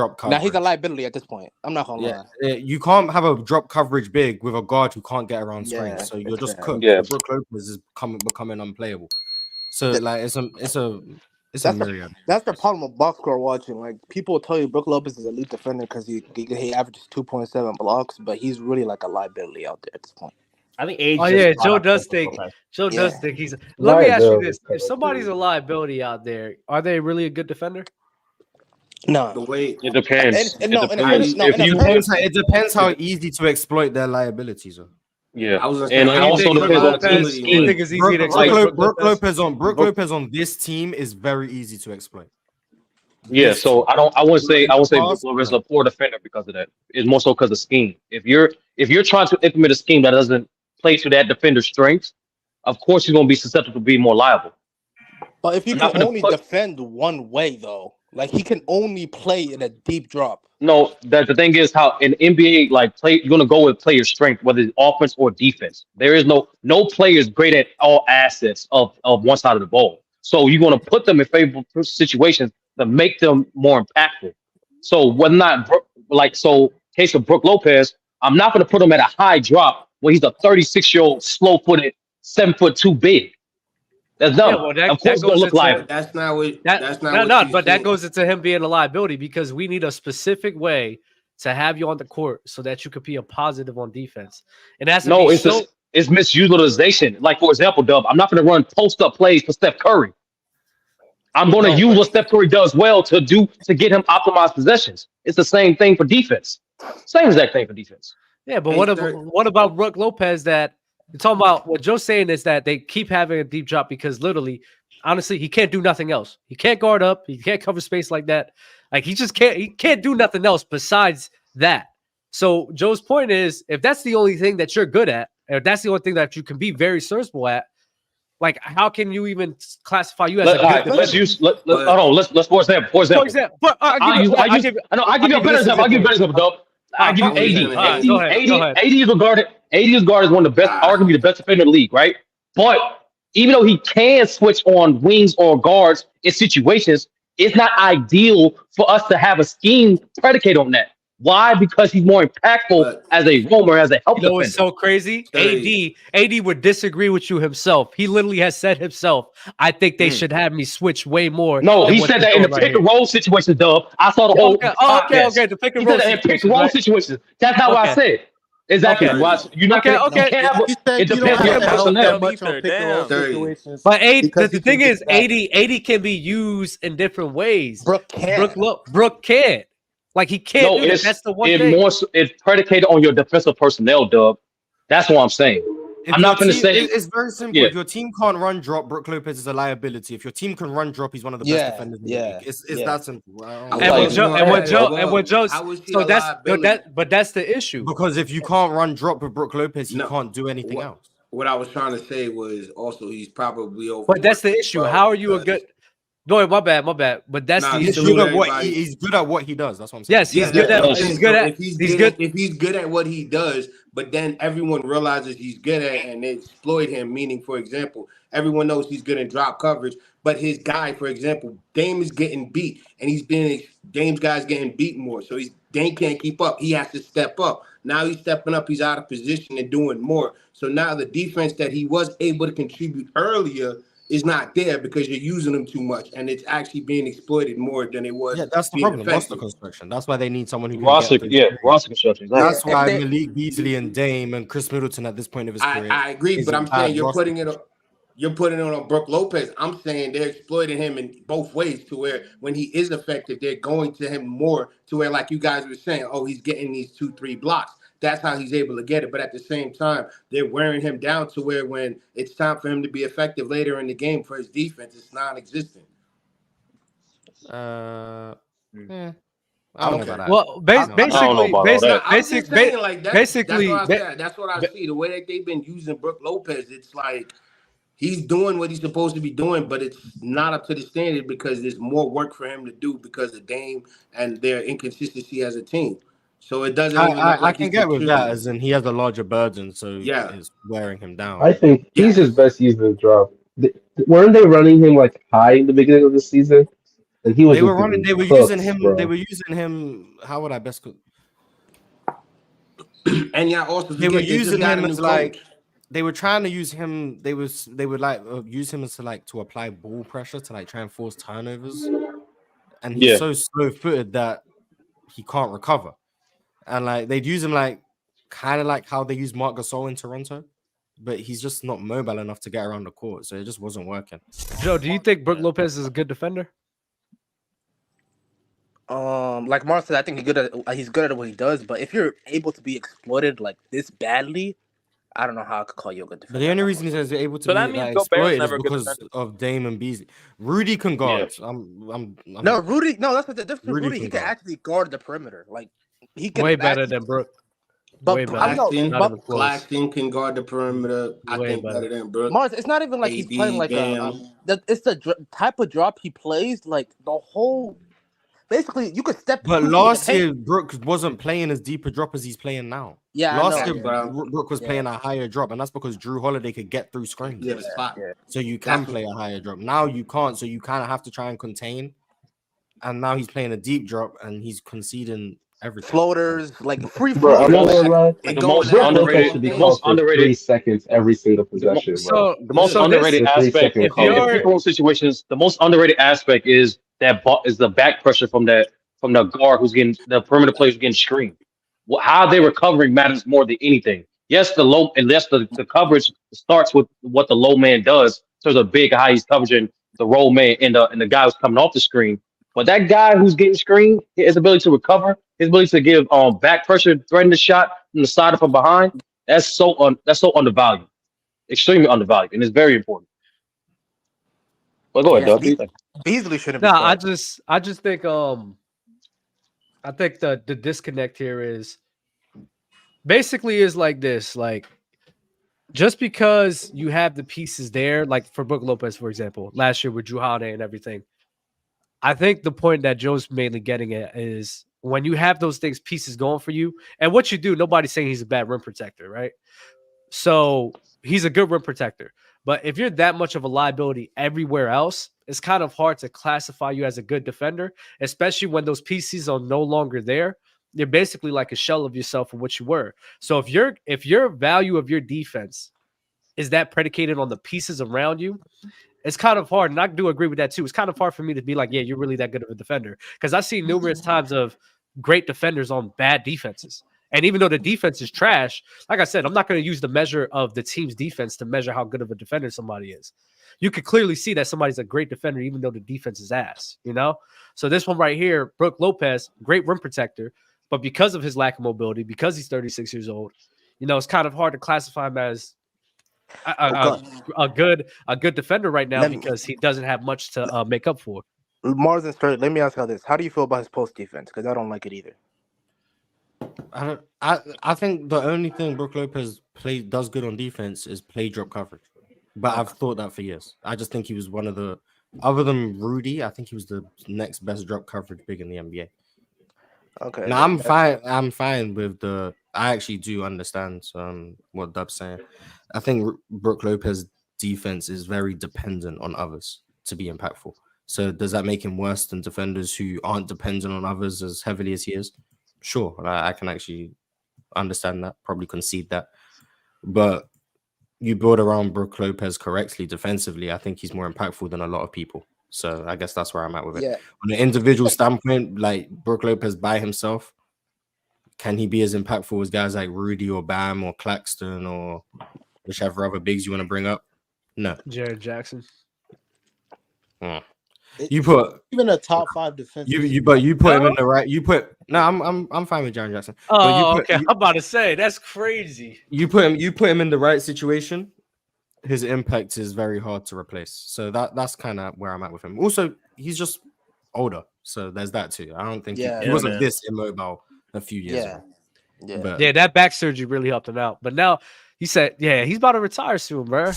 drop coverage. Now he's a liability at this point. I'm not gonna lie. You can't have a drop coverage big with a guard who can't get around screens. So you're just cooked. Yeah. Brook Lopez is becoming unplayable. So like it's a myriad. That's the problem with box score watching. Like people will tell you Brook Lopez is a elite defender because he averages 2.7 blocks, but he's really like a liability out there at this point. I think age. Oh yeah, Joe does think he's. Let me ask you this: if somebody's a liability out there, are they really a good defender? No, The way It depends. It depends how easy to exploit their liabilities are. Yeah, I was gonna and say, it also depends on the team. You think it's easy to exploit? Brook Lopez on this team is very easy to exploit. Yeah, so I wouldn't say Brook Lopez is a poor defender because of that. It's more so because of scheme. If you're trying to implement a scheme that doesn't play to that defender's strengths, of course he's going to be susceptible to being more liable. but if you can only defend one way though, like he can only play in a deep drop. No, that the thing is how in NBA you're going to go with player strength, whether it's offense or defense. There is no player is great at all assets of one side of the ball. So you're going to put them in favorable situations to make them more impactful. So whether not case of Brook Lopez, I'm not going to put him at a high drop when he's a 36-year-old slow-footed 7'2" big. That's dumb. Yeah, well, that, of course, it's going to look like that's not what. But that goes into him being a liability because we need a specific way to have you on the court so that you could be a positive on defense. And that's it's misutilization. Like for example, Dub, I'm not going to run post-up plays for Steph Curry. I'm going to use what Steph Curry does well to get him optimized possessions. It's the same thing for defense. Same exact thing for defense. Yeah, but what about Brook Lopez? That you're talking about? What Joe's saying is that they keep having a deep drop because literally, honestly, he can't do nothing else. He can't guard up. He can't cover space like that. Like he just can't. He can't do nothing else besides that. So Joe's point is, if that's the only thing that you're good at, or that's the only thing that you can be very serviceable at, like how can you even classify you as a good defender? Let's for example. But I'll give you a better example. Dub. I'll give you AD. Go ahead. AD is regarded as one of the best, arguably the best defender in the league, right? But even though he can switch on wings or guards in situations, it's not ideal for us to have a scheme predicated on that. Why? Because he's more impactful as a roamer, as a help defender. It's so crazy. AD would disagree with you himself. He literally has said himself, I think they should have me switch way more. No, he said that in the pick and roll situation, Dub. I saw the whole Okay. The pick and roll situations. That's not what I said. Exactly. Okay. You're not Okay. It depends on your personnel. But the thing is, AD can be used in different ways. Brook can't. Like he can't. That's the one thing. It's predicated on your defensive personnel, Dub. That's what I'm saying. I'm not going to say it's very simple. If your team can't run drop, Brook Lopez is a liability. If your team can run drop, he's one of the best defenders in the league. It's that simple. But that's the issue. Because if you can't run drop with Brook Lopez, you can't do anything else. What I was trying to say was also he's probably over. But that's the issue. How are you a good? No, my bad. But that's the issue. He's good at what he does. That's what I'm saying. Yes, he's good at. If he's good at what he does, but then everyone realizes he's good at and they exploit him. Meaning, for example, everyone knows he's good in drop coverage, but his guy, for example, Dame is getting beat, and Dame's guy's getting beat more. So Dame can't keep up. He has to step up. Now he's stepping up. He's out of position and doing more. So now the defense that he was able to contribute earlier is not there because you're using them too much, and it's actually being exploited more than it was. Yeah, that's the problem. Roster construction. That's why they need someone who can roster construction. Exactly. That's why Malik Beasley and Dame and Chris Middleton at this point of his career. I agree, but I'm saying you're putting it on Brook Lopez. I'm saying they're exploiting him in both ways to where when he is effective, they're going to him more to where, like you guys were saying, he's getting these 2-3 blocks. That's how he's able to get it. But at the same time, they're wearing him down to where when it's time for him to be effective later in the game for his defense, it's non-existent. I don't know about that. Well, basically, that's what I see. The way that they've been using Brook Lopez, it's like he's doing what he's supposed to be doing, but it's not up to the standard because there's more work for him to do because of Dame and their inconsistency as a team. So it doesn't. I can get with that, as in he has a larger burden, so it's wearing him down. I think he's his best used in the drop. Weren't they running him like high in the beginning of the season? And he was they were running. They were cooks, using him. bro. They were using him. How would I best? And y'all also They were forget they just using got him a new as like. coach. They were trying to use him. They would like use him as to apply ball pressure to like try and force turnovers, and he's so slow-footed that he can't recover. And like they'd use him like kind of like how they use Marc Gasol in Toronto, but he's just not mobile enough to get around the court, so it just wasn't working. Joe, do you think Brook Lopez is a good defender? Like Mark said, I think he's good at what he does. But if you're able to be exploited like this badly, I don't know how I could call you a good defender. But the only reason he's able to be like, exploited is because of Dame and Beasley. Rudy can guard. No, Rudy. No, that's what the difference. Rudy he can actually guard the perimeter. Like he can way better than Brook. But Claxton can guard the perimeter. I think better than Brook. Mars, it's not even like he's playing like it's the type of drop he plays. Like the whole. Basically, you could step. But last year, Brook wasn't playing as deep a drop as he's playing now. Yeah, last year, Brook was playing a higher drop, and that's because Drew Holiday could get through screens. So you can play a higher drop. Now you can't, so you kind of have to try and contain. And now he's playing a deep drop, and he's conceding everything. Floaters, like free floaters. The most underrated 3 seconds every single possession. So the most underrated aspect in pick and roll situations, the most underrated aspect is the back pressure from the guard who's getting the perimeter players getting screened. How they're recovering matters more than anything. Yes, the coverage starts with what the low man does. So there's a big how he's covering the roll man and the guy who's coming off the screen. But that guy who's getting screened, his ability to recover, his ability to give back pressure, threaten the shot from the side or from behind, that's so undervalued, extremely undervalued, and it's very important. Well, go ahead, Doug. Beasley shouldn't. No, I just think I think the disconnect here is basically is like this, like just because you have the pieces there, like for Brook Lopez, for example, last year with Drew Holiday and everything. I think the point that Joe's mainly getting at is when you have those pieces going for you, and what you do, nobody's saying he's a bad rim protector, right? So he's a good rim protector. But if you're that much of a liability everywhere else, it's kind of hard to classify you as a good defender, especially when those pieces are no longer there. You're basically like a shell of yourself of what you were. So if your value of your defense is that predicated on the pieces around you, it's kind of hard, and I do agree with that too. It's kind of hard for me to be like, yeah, you're really that good of a defender, because I've seen numerous times of great defenders on bad defenses. And even though the defense is trash, like I said, I'm not going to use the measure of the team's defense to measure how good of a defender somebody is. You could clearly see that somebody's a great defender, even though the defense is ass, you know? So this one right here, Brook Lopez, great rim protector, but because of his lack of mobility, because he's 36 years old, you know, it's kind of hard to classify him as a good defender right now because he doesn't have much to make up for. Mars and Straight, let me ask you this: how do you feel about his post defense? Because I don't like it either. I think the only thing Brook Lopez does good on defense is play drop coverage, but I've thought that for years. I just think he was one of the, other than Rudy, I think he was the next best drop coverage big in the NBA. Okay. Now I'm fine with the. I actually do understand what Dub's saying. I think Brook Lopez defense is very dependent on others to be impactful. So does that make him worse than defenders who aren't dependent on others as heavily as he is? Sure, I can actually understand that, probably concede that. But you build around Brook Lopez correctly defensively, I think he's more impactful than a lot of people. So I guess that's where I'm at with it. Yeah. On an individual standpoint, like Brook Lopez by himself, can he be as impactful as guys like Rudy or Bam or Claxton or whichever other bigs you want to bring up? No. Jared Jackson. You put even a top 5 defense. You put him in the right. I'm fine with Jared Jackson. Okay. I'm about to say that's crazy. You put him in the right situation. His impact is very hard to replace. So that's kind of where I'm at with him. Also, he's just older, so there's that too. I don't think he wasn't this immobile a few years ago. Yeah, that back surgery really helped him out. But now he said, he's about to retire soon, bro.